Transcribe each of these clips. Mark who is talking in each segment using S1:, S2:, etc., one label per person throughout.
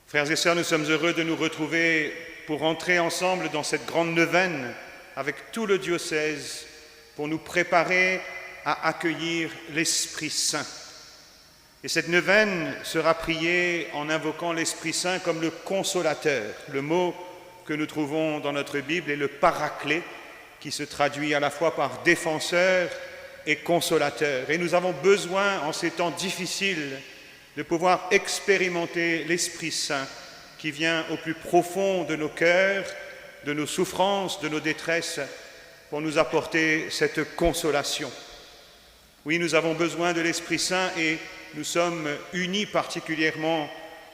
S1: Frères et sœurs, nous sommes heureux de nous retrouver pour entrer ensemble dans cette grande neuvaine avec tout le diocèse pour nous préparer à accueillir l'Esprit Saint. Et cette neuvaine sera priée en invoquant l'Esprit Saint comme le consolateur. Le mot que nous trouvons dans notre Bible est le paraclet, qui se traduit à la fois par défenseur et consolateur. Et nous avons besoin, en ces temps difficiles, de pouvoir expérimenter l'Esprit Saint qui vient au plus profond de nos cœurs, de nos souffrances, de nos détresses, pour nous apporter cette consolation. Oui, nous avons besoin de l'Esprit Saint et nous sommes unis particulièrement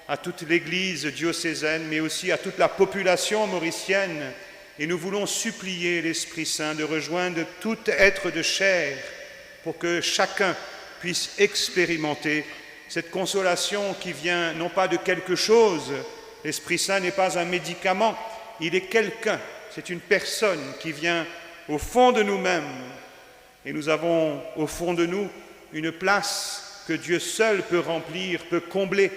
S1: à toute l'Église diocésaine, mais aussi à toute la population mauricienne. Et nous voulons supplier l'Esprit Saint de rejoindre tout être de chair pour que chacun puisse expérimenter cette consolation qui vient non pas de quelque chose. L'Esprit Saint n'est pas un médicament, il est quelqu'un, c'est une personne qui vient au fond de nous-mêmes. Et nous avons au fond de nous une place que Dieu seul peut remplir, peut combler.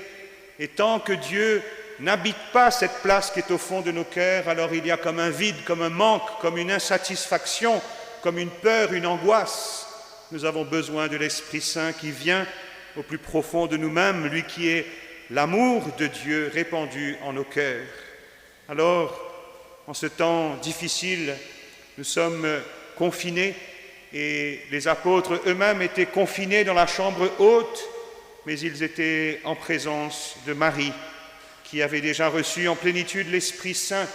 S1: Et tant que Dieu n'habite pas cette place qui est au fond de nos cœurs, alors il y a comme un vide, comme un manque, comme une insatisfaction, comme une peur, une angoisse. Nous avons besoin de l'Esprit Saint qui vient au plus profond de nous-mêmes, lui qui est l'amour de Dieu répandu en nos cœurs. Alors, en ce temps difficile, nous sommes confinés et les apôtres eux-mêmes étaient confinés dans la chambre haute, mais ils étaient en présence de Marie, qui avait déjà reçu en plénitude l'Esprit Saint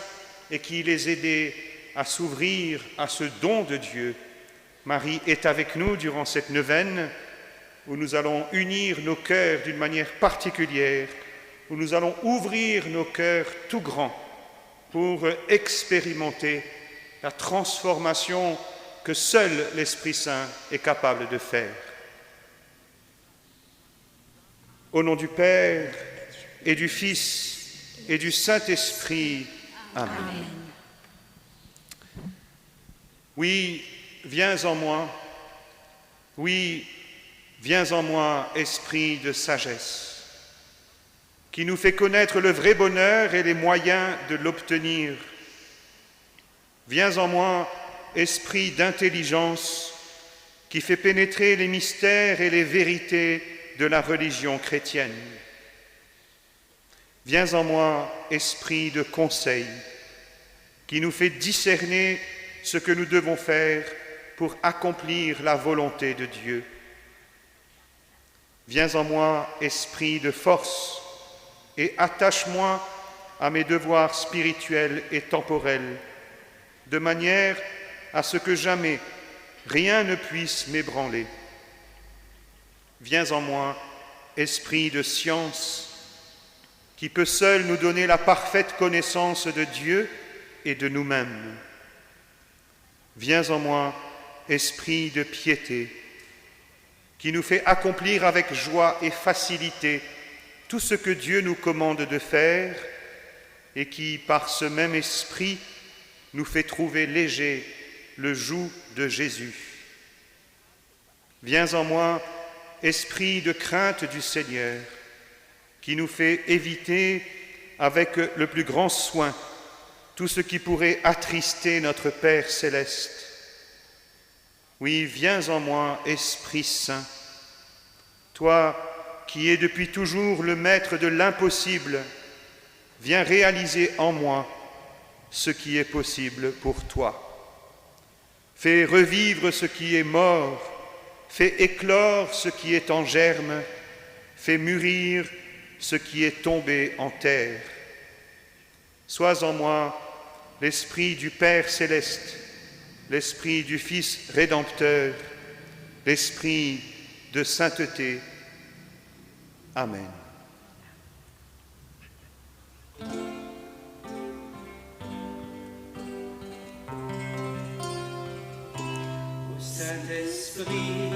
S1: et qui les aidait à s'ouvrir à ce don de Dieu. Marie est avec nous durant cette neuvaine où nous allons unir nos cœurs d'une manière particulière, où nous allons ouvrir nos cœurs tout grands pour expérimenter la transformation que seul l'Esprit Saint est capable de faire. Au nom du Père et du Fils et du Saint-Esprit. Amen. Amen. Oui, viens en moi. Oui, viens en moi, esprit de sagesse, qui nous fait connaître le vrai bonheur et les moyens de l'obtenir. Viens en moi, esprit d'intelligence, qui fait pénétrer les mystères et les vérités de la religion chrétienne. Viens en moi, esprit de conseil, qui nous fait discerner ce que nous devons faire pour accomplir la volonté de Dieu. Viens en moi, esprit de force, et attache-moi à mes devoirs spirituels et temporels, de manière à ce que jamais rien ne puisse m'ébranler. Viens en moi, esprit de science, qui peut seul nous donner la parfaite connaissance de Dieu et de nous-mêmes. Viens en moi, esprit de piété, qui nous fait accomplir avec joie et facilité tout ce que Dieu nous commande de faire et qui, par ce même esprit, nous fait trouver léger le joug de Jésus. Viens en moi, esprit de crainte du Seigneur, qui nous fait éviter avec le plus grand soin tout ce qui pourrait attrister notre Père céleste. Oui, viens en moi, Esprit Saint, toi qui es depuis toujours le maître de l'impossible, viens réaliser en moi ce qui est possible pour toi. Fais revivre ce qui est mort, fais éclore ce qui est en germe, fais mûrir ce qui est tombé en terre. Sois en moi l'Esprit du Père céleste, l'Esprit du Fils rédempteur, l'Esprit de sainteté. Amen.
S2: Saint-Esprit,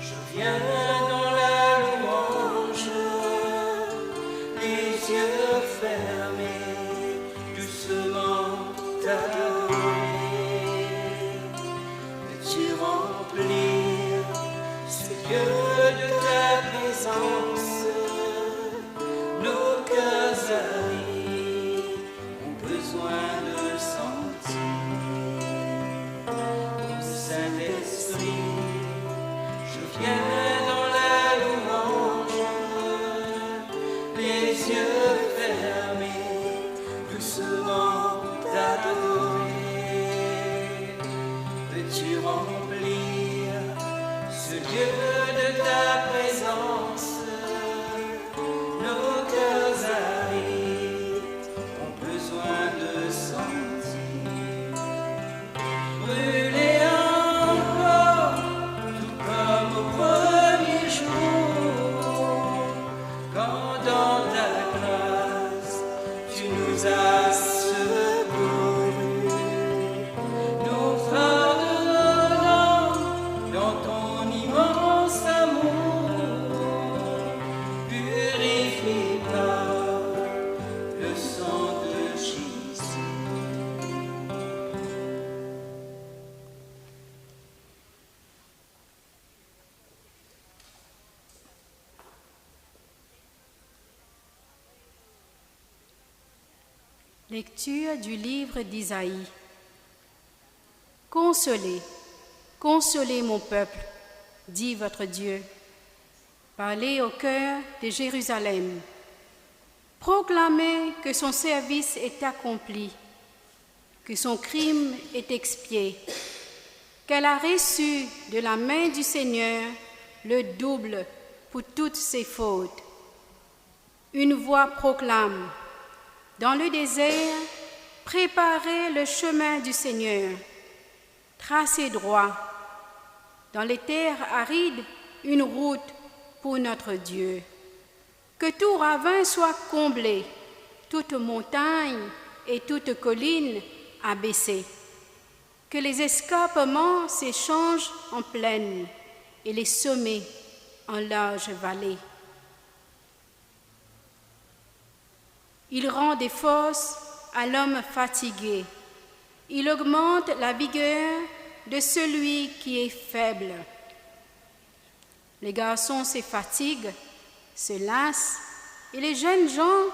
S2: je viens dans la louange, les yeux fermés, doucement t'adorer. Veux-tu remplir ce lieu de ta présence, nos cœurs veux-tu remplir ce lieu de ta présence? Nos cœurs arides ont besoin de sentir brûler encore, tout comme au premier jour, quand dans ta grâce tu nous as secourus. Nous pardonnons dans ton immense amour, purifié par le sang de Jésus.
S3: Lecture du livre d'Isaïe. Consolez, consolez mon peuple, dit votre Dieu. Parlez au cœur de Jérusalem. Proclamez que son service est accompli, que son crime est expié, qu'elle a reçu de la main du Seigneur le double pour toutes ses fautes. Une voix proclame: dans le désert, préparez le chemin du Seigneur, tracez droit. Dans les terres arides, une route pour notre Dieu. Que tout ravin soit comblé, toute montagne et toute colline abaissée. Que les escarpements s'échangent en plaine et les sommets en larges vallées. Il rend des forces à l'homme fatigué. Il augmente la vigueur de celui qui est faible. Les garçons se fatiguent, se lassent, et les jeunes gens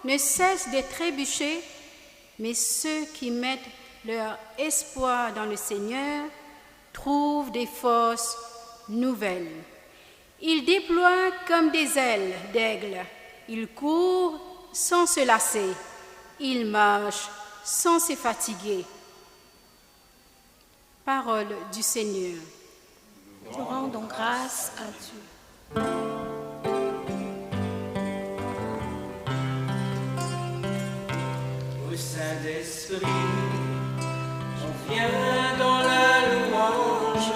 S3: ne cessent de trébucher, mais ceux qui mettent leur espoir dans le Seigneur trouvent des forces nouvelles. Ils déploient comme des ailes d'aigle. Ils courent sans se lasser. Ils marchent sans se fatiguer. Parole du Seigneur.
S4: Nous rendons grâce à Dieu.
S2: Ô Saint-Esprit, on vient dans la louange,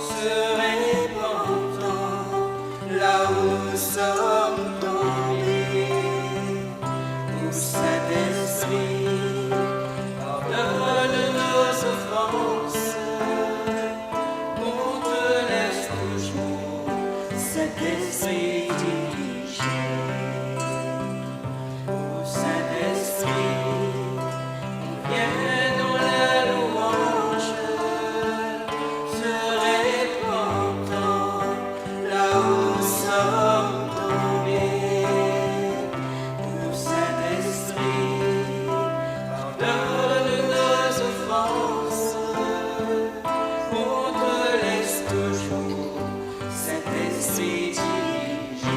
S2: se répandant là où nous sommes tombés. Ô Saint-Esprit, pardonne nos offenses, qu'on te laisse toujours cet esprit dirigé. Ô Saint-Esprit, on vient dans la louange, se répandant là où nous sommes tombés. Ô Saint-Esprit, pardonne nos offenses, qu'on te laisse toujours cet esprit dirigé.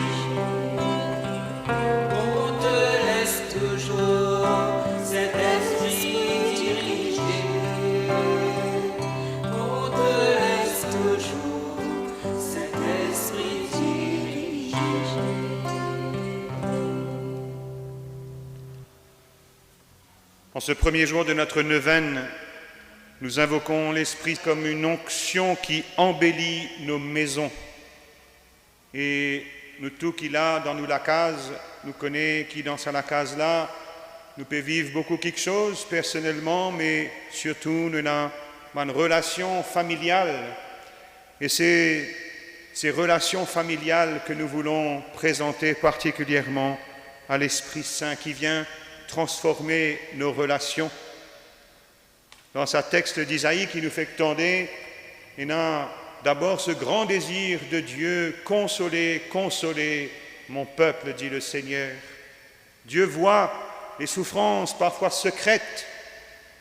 S2: On te laisse toujours cet esprit dirigé. On te laisse toujours cet esprit dirigé.
S1: En ce premier jour de notre neuvaine, nous invoquons l'Esprit comme une onction qui embellit nos maisons. Et nous tous qui là, dans nous la case, nous connaît qui dans sa la case là, nous peut vivre beaucoup quelque chose personnellement, mais surtout nous avons une relation familiale. Et c'est ces relations familiales que nous voulons présenter particulièrement à l'Esprit Saint qui vient transformer nos relations. Dans ce texte d'Isaïe qui nous fait tendre, il y a d'abord ce grand désir de Dieu, consoler, consoler mon peuple, dit le Seigneur. Dieu voit les souffrances parfois secrètes,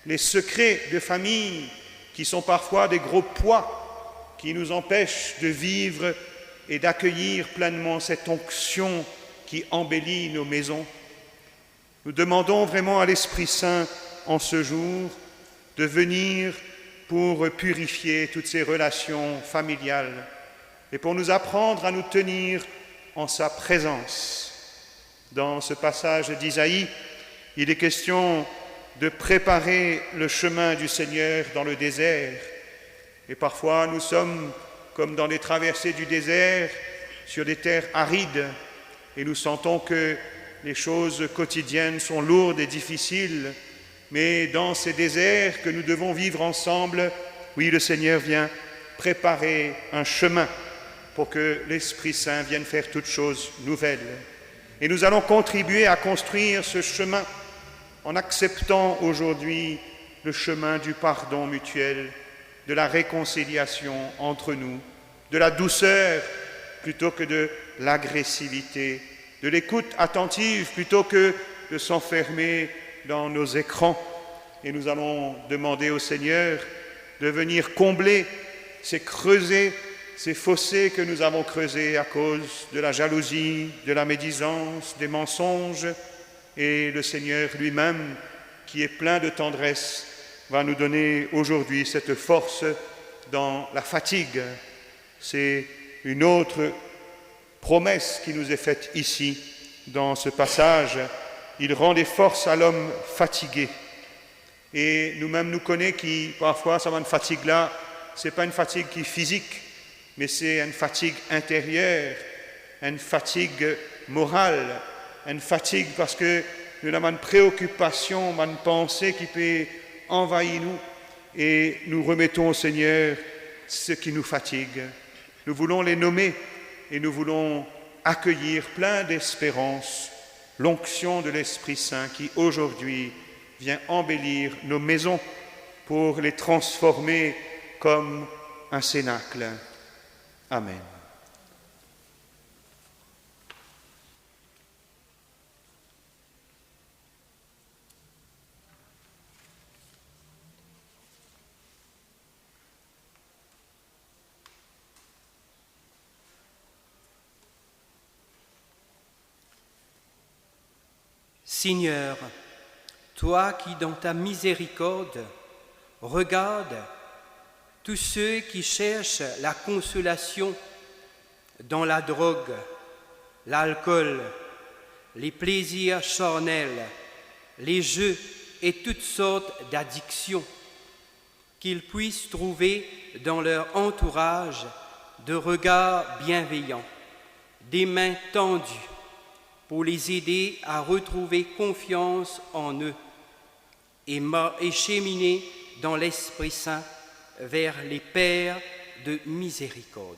S1: les secrets de famille qui sont parfois des gros poids qui nous empêchent de vivre et d'accueillir pleinement cette onction qui embellit nos maisons. Nous demandons vraiment à l'Esprit Saint en ce jour de venir pour purifier toutes ces relations familiales et pour nous apprendre à nous tenir en sa présence. Dans ce passage d'Isaïe, il est question de préparer le chemin du Seigneur dans le désert. Et parfois, nous sommes comme dans les traversées du désert, sur des terres arides, et nous sentons que les choses quotidiennes sont lourdes et difficiles. Mais dans ces déserts que nous devons vivre ensemble, oui, le Seigneur vient préparer un chemin pour que l'Esprit Saint vienne faire toutes choses nouvelles. Et nous allons contribuer à construire ce chemin en acceptant aujourd'hui le chemin du pardon mutuel, de la réconciliation entre nous, de la douceur plutôt que de l'agressivité, de l'écoute attentive plutôt que de s'enfermer dans nos écrans. Et nous allons demander au Seigneur de venir combler ces fossés que nous avons creusés à cause de la jalousie, de la médisance, des mensonges. Et le Seigneur lui-même, qui est plein de tendresse, va nous donner aujourd'hui cette force dans la fatigue. C'est une autre promesse qui nous est faite ici, dans ce passage. Il rend des forces à l'homme fatigué. Et nous-mêmes, nous connaissons qui, parfois, ça va une fatigue-là, ce n'est pas une fatigue qui est physique, mais c'est une fatigue intérieure, une fatigue morale, une fatigue parce que nous avons une préoccupation, une pensée qui peut envahir nous. Et nous remettons au Seigneur ce qui nous fatigue. Nous voulons les nommer et nous voulons accueillir plein d'espérance l'onction de l'Esprit Saint qui aujourd'hui vient embellir nos maisons pour les transformer comme un cénacle. Amen.
S5: Seigneur, toi qui dans ta miséricorde regardes tous ceux qui cherchent la consolation dans la drogue, l'alcool, les plaisirs charnels, les jeux et toutes sortes d'addictions, qu'ils puissent trouver dans leur entourage de regards bienveillants, des mains tendues, pour les aider à retrouver confiance en eux et cheminer dans l'Esprit Saint vers les pères de miséricorde.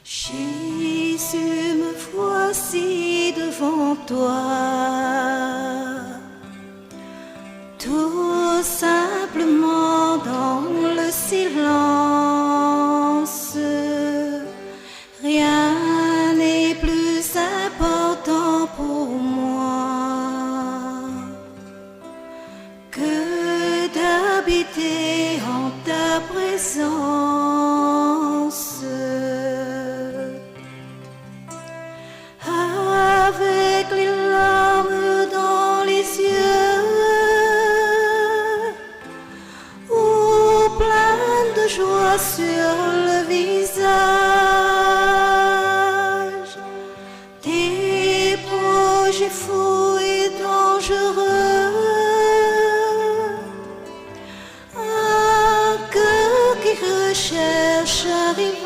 S4: Jésus, me voici devant toi, tout simplement dans le silence. Rien n'est plus important pour moi que d'habiter en ta présence. Avec les larmes dans les yeux ou plein de joie sur le visage, des projets fous et dangereux, un cœur qui recherche un rivage.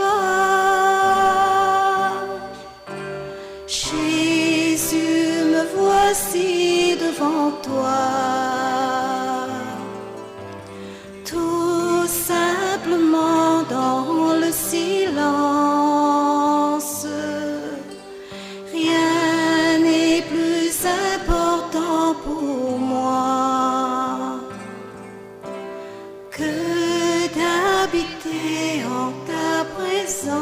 S4: Jésus, me voici devant toi, tout simplement dans le silence. Rien n'est plus important pour moi que d'habiter en ta présence.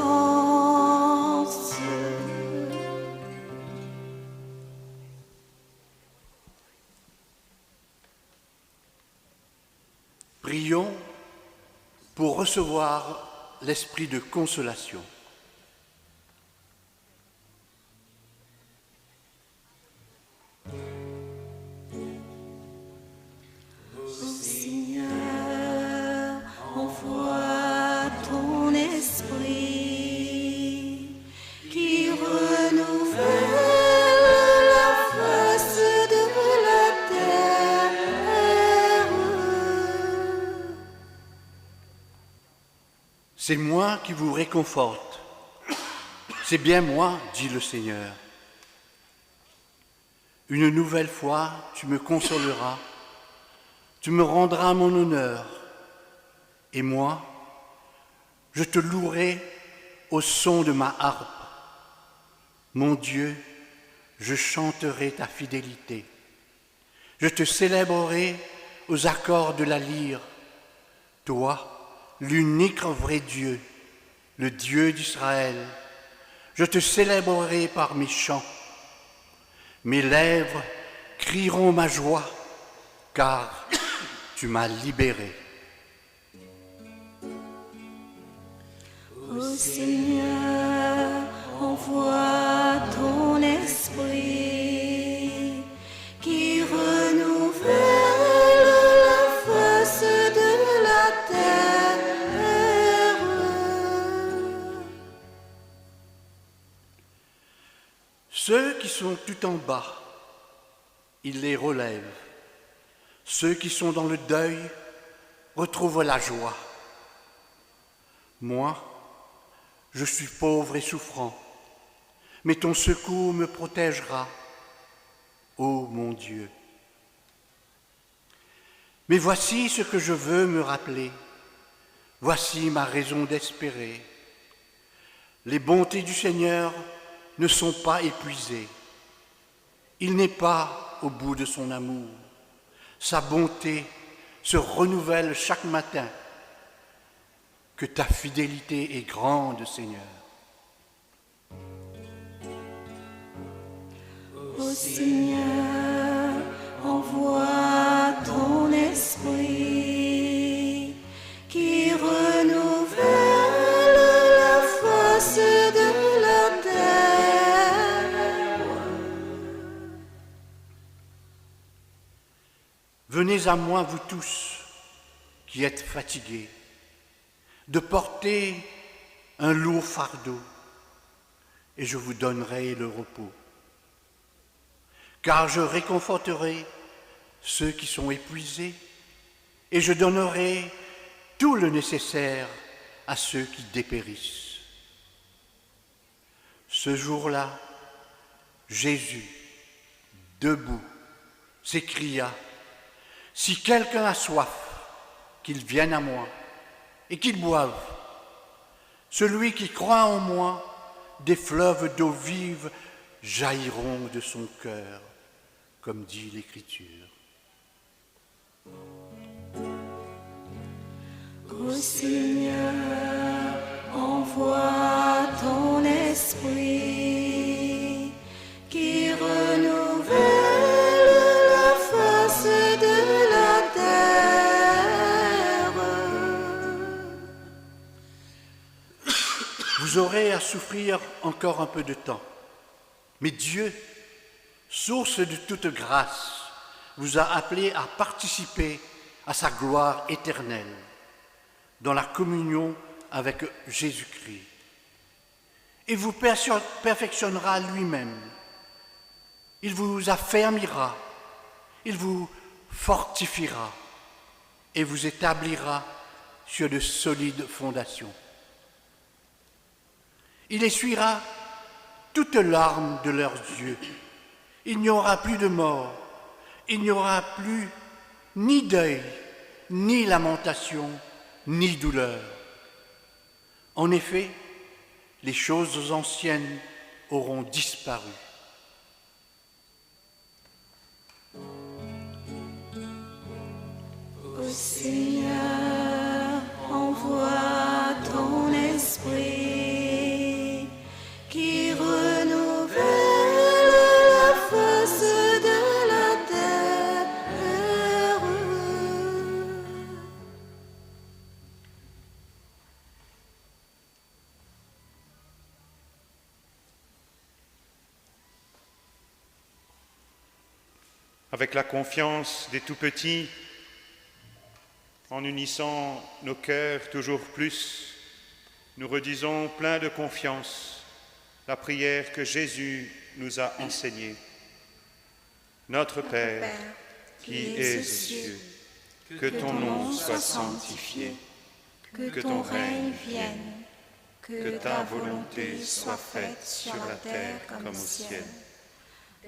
S6: Prions pour recevoir l'esprit de consolation.
S4: Seigneur, envoie ton esprit qui renouvelle la face de la terre.
S6: C'est moi qui vous réconforte. C'est bien moi, dit le Seigneur. Une nouvelle fois, tu me consoleras. Tu me rendras mon honneur, et moi, je te louerai au son de ma harpe. Mon Dieu, je chanterai ta fidélité. Je te célébrerai aux accords de la lyre. Toi, l'unique vrai Dieu, le Dieu d'Israël, je te célébrerai par mes chants. Mes lèvres crieront ma joie, car tu m'as libéré.
S4: Ô Seigneur, envoie ton esprit qui renouvelle la face de la terre.
S6: Ceux qui sont tout en bas, il les relève. Ceux qui sont dans le deuil retrouvent la joie. Moi, je suis pauvre et souffrant, mais ton secours me protégera, ô mon Dieu. Mais voici ce que je veux me rappeler, voici ma raison d'espérer. Les bontés du Seigneur ne sont pas épuisées, il n'est pas au bout de son amour. Sa bonté se renouvelle chaque matin. Que ta fidélité est grande, Seigneur.
S4: Ô Seigneur, envoie ton esprit qui renouvelle la face de la terre.
S6: Venez à moi, vous tous, qui êtes fatigués, de porter un lourd fardeau, et je vous donnerai le repos. Car je réconforterai ceux qui sont épuisés, et je donnerai tout le nécessaire à ceux qui dépérissent. Ce jour-là, Jésus, debout, s'écria, « Si quelqu'un a soif, qu'il vienne à moi, et qu'il boive. Celui qui croit en moi, des fleuves d'eau vive jailliront de son cœur, comme dit l'Écriture. »
S4: Ô Seigneur, envoie ton esprit qui renouvelle la face de la terre.
S6: Vous aurez à souffrir encore un peu de temps, mais Dieu, source de toute grâce, vous a appelé à participer à sa gloire éternelle, dans la communion avec Jésus-Christ. Il vous perfectionnera lui-même, il vous affermira, il vous fortifiera et vous établira sur de solides fondations. Il essuiera toutes larmes de leurs yeux. Il n'y aura plus de mort, il n'y aura plus ni deuil, ni lamentation, ni douleur. En effet, les choses anciennes auront disparu.
S4: Ô Seigneur, envoie ton esprit qui renouvelle la face de la terre.
S1: avec la confiance des tout-petits, en unissant nos cœurs toujours plus, nous redisons plein de confiance la prière que Jésus nous a enseignée. Notre Père, qui es aux cieux, que ton nom soit sanctifié,
S4: que ton règne vienne, que ta volonté soit faite sur la terre comme au ciel.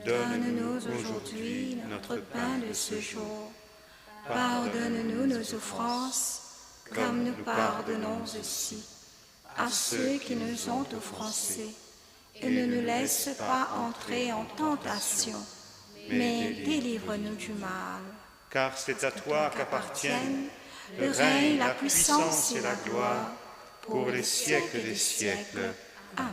S4: Donne-nous aujourd'hui notre pain de ce jour. Pardonne-nous nos offenses, comme nous pardonnons aussi à ceux qui nous ont offensés. Et ne nous laisse pas entrer en tentation, mais délivre-nous du mal.
S1: car c'est à toi qu'appartiennent
S4: le règne, la puissance et la gloire
S1: pour les siècles des siècles.
S4: Amen.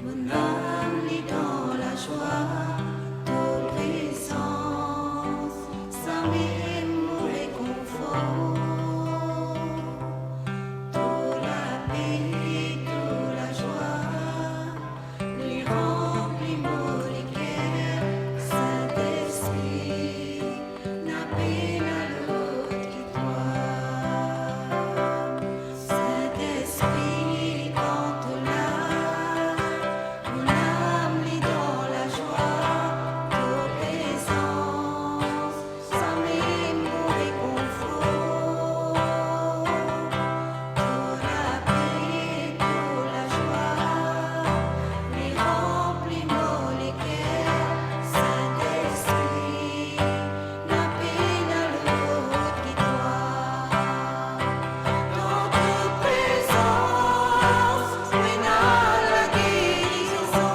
S4: Mon âme lit dans la joie, toute présence, ça m'amour et confort. Toute la paix, toute la joie, lui remplit mon cœur. Saint-Esprit, n'a peine à l'autre qui toi. Saint-Esprit, quand là, mon âme lit dans la joie, toute présence, ça m'amour et confort. Toute la paix, toute la joie, lui remplit mon cœur. Saint-Esprit, n'a peine à l'autre qui toi. Dans toute présence, mène à la guérison.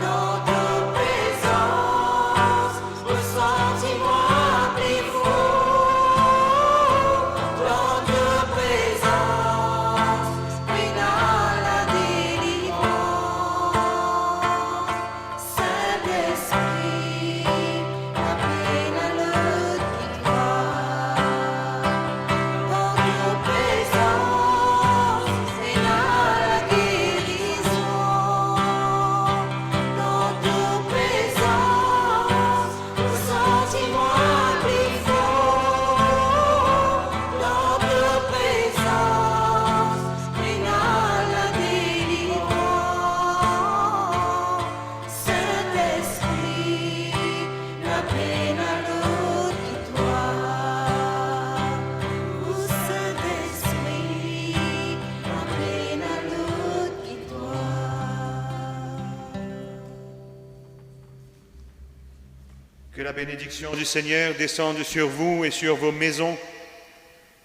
S4: Dans toute présence, ressentis-moi plus fort. Dans toute présence, mène à la délivrance. Saint-Esprit, la peine à l'autre qui toi. Dans toute présence, mène à la guérison. Dans toute présence, ressentis-moi plus fort. Dans toute présence, mène à la délivrance. Saint-Esprit, la peine à l'autre qui toi. Saint-Esprit, la peine à l'autre qui toi.
S1: Que la bénédiction du Seigneur descende sur vous et sur vos maisons.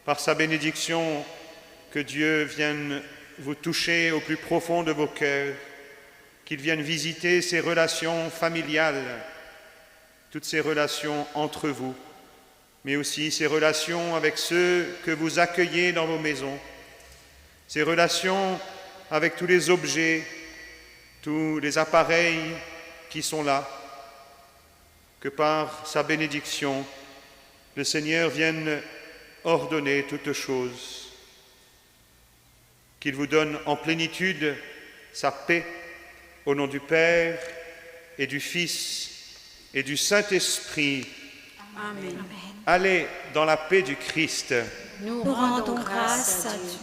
S1: Par sa bénédiction, que Dieu vienne vous toucher au plus profond de vos cœurs, qu'il vienne visiter ces relations familiales, toutes ces relations entre vous, mais aussi ces relations avec ceux que vous accueillez dans vos maisons, ces relations avec tous les objets, tous les appareils qui sont là. Que par sa bénédiction, le Seigneur vienne ordonner toutes choses, qu'il vous donne en plénitude sa paix, au nom du Père et du Fils et du Saint-Esprit.
S3: Amen.
S1: Allez dans la paix du Christ.
S3: Nous
S4: Nous rendons grâce à Dieu.